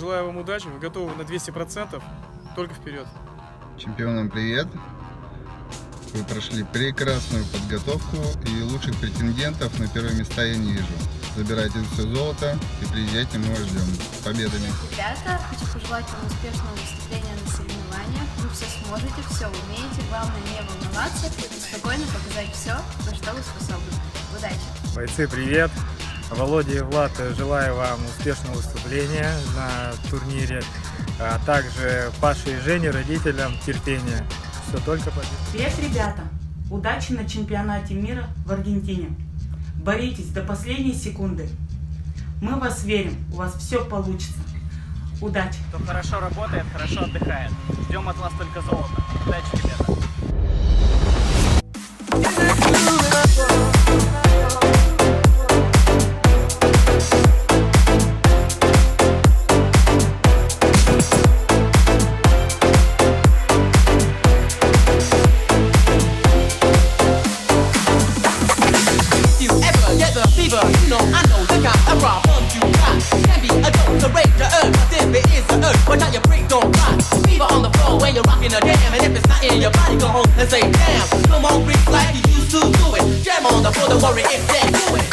желаю вам удачи, вы готовы на 200%, только вперед. Чемпионам привет! Вы прошли прекрасную подготовку и лучших претендентов на первые места я не вижу. Забирайте все золото и приезжайте, мы вас ждем. С победами! Ребята, хочу пожелать вам успешного выступления на соревнованиях. Вы все сможете, все умеете, главное не волноваться и спокойно показать все, на что вы способны. Удачи! Бойцы, привет! Володя и Влад, желаю вам успешного выступления на турнире, а также Паше и Жене, родителям, терпения. Все только победа. Привет, ребята! Удачи на чемпионате мира в Аргентине. Боритесь до последней секунды. Мы в вас верим, у вас все получится. Удачи! Кто хорошо работает, хорошо отдыхает. Ждем от вас только золота. Удачи, ребята! You know, I know the kind of problem you got. Can be a joke to break the earth, but if it is the earth, but now you break, don't cry. Fever on the floor when you're rocking a jam, and if it's not in your body, go home and say damn. Come on, freak like you used to do it. Jam on the floor, don't worry if they do it.